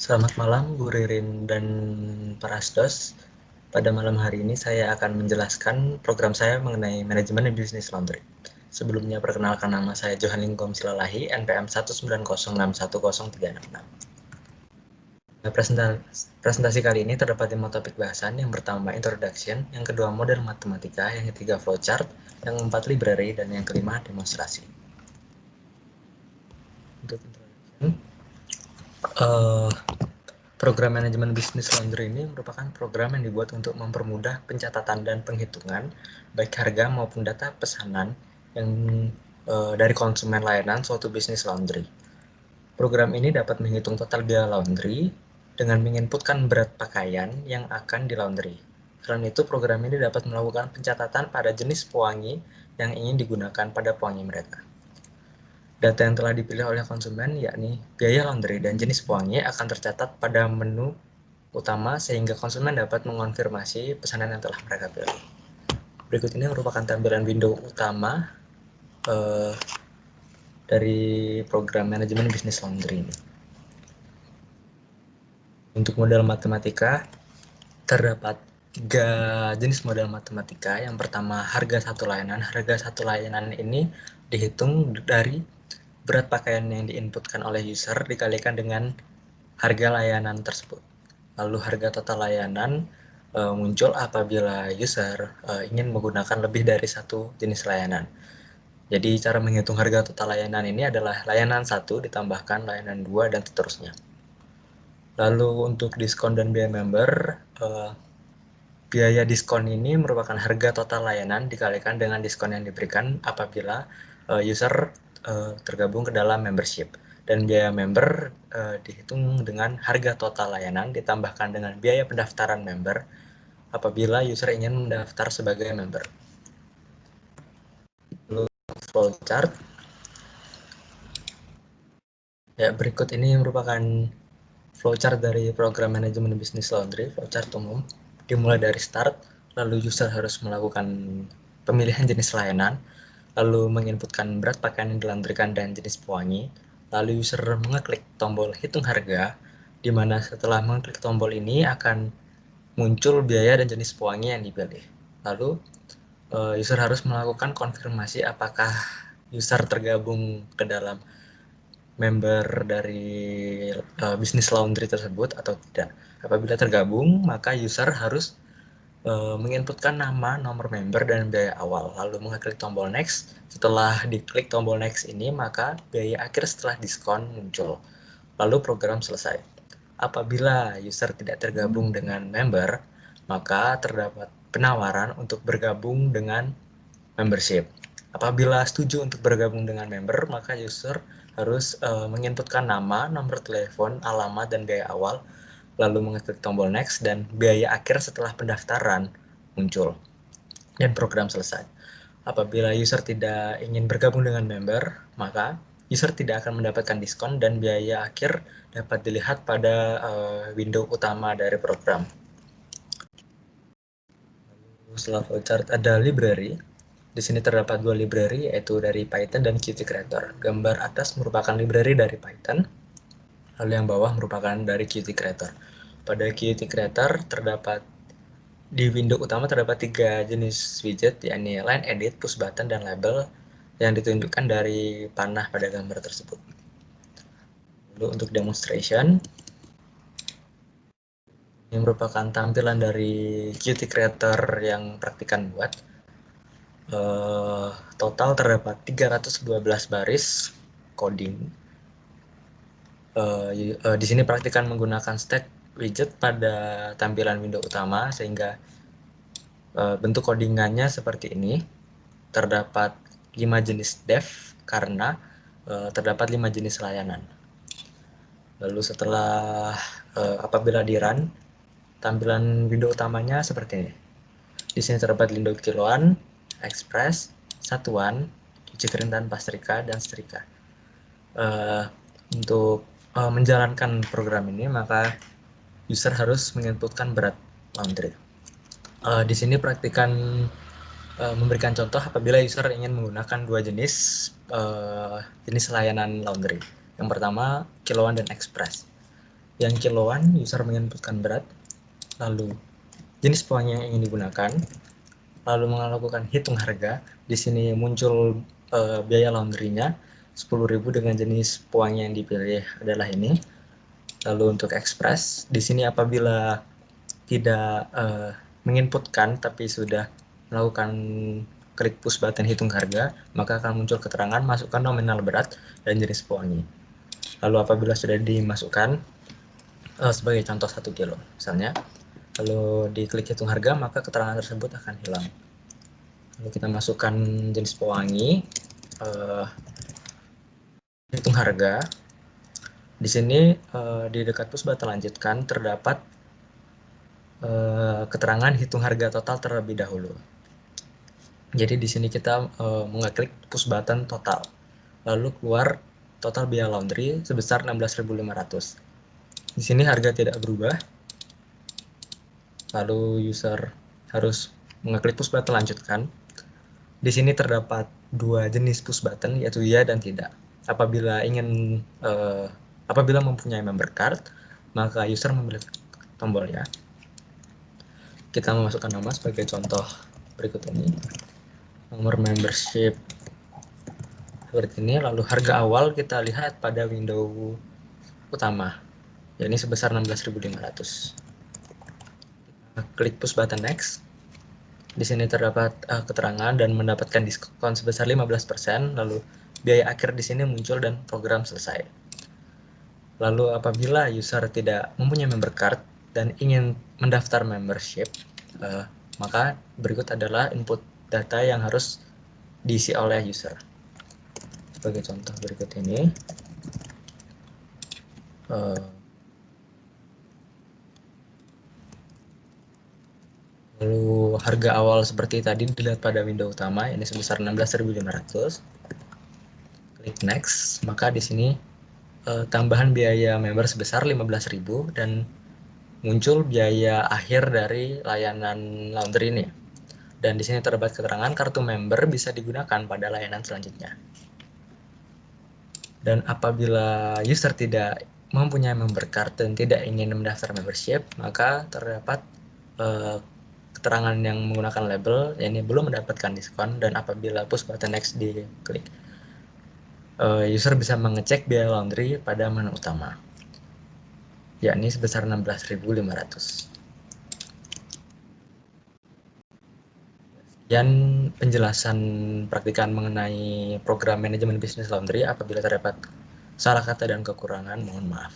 Selamat malam Bu Ririn dan para asdos. Pada malam hari ini saya akan menjelaskan program saya mengenai manajemen bisnis laundry. Sebelumnya perkenalkan, nama saya Johan Lingkom Silalahi, NPM 190610366. Presentasi kali ini terdapat 5 topik bahasan. Yang pertama introduction, yang kedua model matematika, yang ketiga flowchart, yang keempat library, dan yang kelima demonstrasi. Untuk introduction, program manajemen bisnis laundry ini merupakan program yang dibuat untuk mempermudah pencatatan dan penghitungan baik harga maupun data pesanan yang dari konsumen layanan suatu bisnis laundry. Program ini dapat menghitung total biaya laundry dengan menginputkan berat pakaian yang akan di laundry. Selain itu, program ini dapat melakukan pencatatan pada jenis pewangi yang ingin digunakan pada pewangi mereka. Data yang telah dipilih oleh konsumen, yakni biaya laundry dan jenis pewangi, akan tercatat pada menu utama sehingga konsumen dapat mengonfirmasi pesanan yang telah mereka pilih. Berikut ini merupakan tampilan window utama dari program manajemen bisnis laundry ini. Untuk model matematika, terdapat 3 jenis model matematika. Yang pertama, harga satu layanan. Harga satu layanan ini dihitung dari berat pakaian yang diinputkan oleh user dikalikan dengan harga layanan tersebut. Lalu harga total layanan muncul apabila user ingin menggunakan lebih dari satu jenis layanan. Jadi cara menghitung harga total layanan ini adalah layanan 1 ditambahkan layanan 2 dan seterusnya. Lalu untuk diskon dan biaya member, biaya diskon ini merupakan harga total layanan dikalikan dengan diskon yang diberikan apabila user tergabung ke dalam membership. Dan biaya member dihitung dengan harga total layanan ditambahkan dengan biaya pendaftaran member apabila user ingin mendaftar sebagai member. Lalu flowchart. Ya, berikut ini merupakan flowchart dari program manajemen bisnis laundry, flowchart umum. Dimulai dari start, lalu user harus melakukan pemilihan jenis layanan, lalu menginputkan berat pakaian yang dilaundrykan dan jenis pewangi, lalu user mengeklik tombol hitung harga, di mana setelah mengklik tombol ini akan muncul biaya dan jenis pewangi yang dipilih. Lalu user harus melakukan konfirmasi apakah user tergabung ke dalam member dari bisnis laundry tersebut atau tidak. Apabila tergabung, maka user harus menginputkan nama, nomor member, dan biaya awal, lalu mengklik tombol next. Setelah diklik tombol next ini, maka biaya akhir setelah diskon muncul. Lalu program selesai. Apabila user tidak tergabung dengan member, maka terdapat penawaran untuk bergabung dengan membership. Apabila setuju untuk bergabung dengan member, maka user harus menginputkan nama, nomor telepon, alamat, dan biaya awal, lalu mengklik tombol next, dan biaya akhir setelah pendaftaran muncul. Dan program selesai. Apabila user tidak ingin bergabung dengan member, maka user tidak akan mendapatkan diskon dan biaya akhir dapat dilihat pada window utama dari program. Setelah flowchart ada library. Di sini terdapat 2 library, yaitu dari Python dan Qt Creator. Gambar atas merupakan library dari Python, lalu yang bawah merupakan dari Qt Creator. Pada Qt Creator terdapat di window utama terdapat 3 jenis widget, yakni line edit, push button, dan label yang ditunjukkan dari panah pada gambar tersebut. Lalu untuk demonstration, ini merupakan tampilan dari Qt Creator yang praktikan buat. Total terdapat 312 baris coding. Di sini praktikan menggunakan stack widget pada tampilan window utama sehingga bentuk codingannya seperti ini. Terdapat 5 jenis dev karena terdapat 5 jenis layanan. Lalu setelah apabila di run, tampilan window utamanya seperti ini. Di sini terdapat window kiloan, express, satuan, cuci kering tanpa setrika, dan setrika. Untuk menjalankan program ini, maka user harus menginputkan berat laundry. Di sini praktikan memberikan contoh apabila user ingin menggunakan 2 jenis layanan laundry. Yang pertama, kiloan dan express. yang kiloan, user menginputkan berat, lalu jenis pewangi yang ingin digunakan, lalu melakukan hitung harga. Di sini muncul biaya laundry-nya 10.000 dengan jenis pewangi yang dipilih adalah ini. Lalu untuk express, di sini apabila tidak menginputkan tapi sudah melakukan klik push button hitung harga, maka akan muncul keterangan masukkan nominal berat dan jenis pewangi. Lalu apabila sudah dimasukkan, sebagai contoh 1 kilo misalnya, lalu diklik hitung harga, maka keterangan tersebut akan hilang. Lalu kita masukkan jenis pewangi, hitung harga. Di sini di dekat push button lanjutkan terdapat keterangan hitung harga total terlebih dahulu. Jadi di sini kita mengeklik push button total, lalu keluar total biaya laundry sebesar 16.500. Di sini harga tidak berubah. Lalu user harus mengeklik push button lanjutkan. Di sini terdapat dua jenis push button, yaitu ya dan tidak. Apabila mempunyai member card, maka user memilih tombol ya. Kita memasukkan nama sebagai contoh berikut ini. Nomor membership seperti ini. Lalu harga awal kita lihat pada window utama, yakni sebesar 16.500. Klik push button next. Di sini terdapat keterangan dan mendapatkan diskon sebesar 15%, lalu biaya akhir di sini muncul dan program selesai. Lalu apabila user tidak mempunyai member card dan ingin mendaftar membership, maka berikut adalah input data yang harus diisi oleh user. Sebagai contoh berikut ini. Lalu harga awal seperti tadi dilihat pada window utama, ini sebesar 16.500. Klik next, maka di sini tambahan biaya member sebesar 15.000 dan muncul biaya akhir dari layanan laundry ini. Dan di sini terdapat keterangan kartu member bisa digunakan pada layanan selanjutnya. Dan apabila user tidak mempunyai member card dan tidak ingin mendaftar membership, maka terdapat keterangan yang menggunakan label, ini belum mendapatkan diskon, dan apabila push button next diklik, user bisa mengecek biaya laundry pada menu utama, yakni sebesar 16.500. Dan penjelasan praktikan mengenai program manajemen bisnis laundry. Apabila terdapat salah kata dan kekurangan, mohon maaf.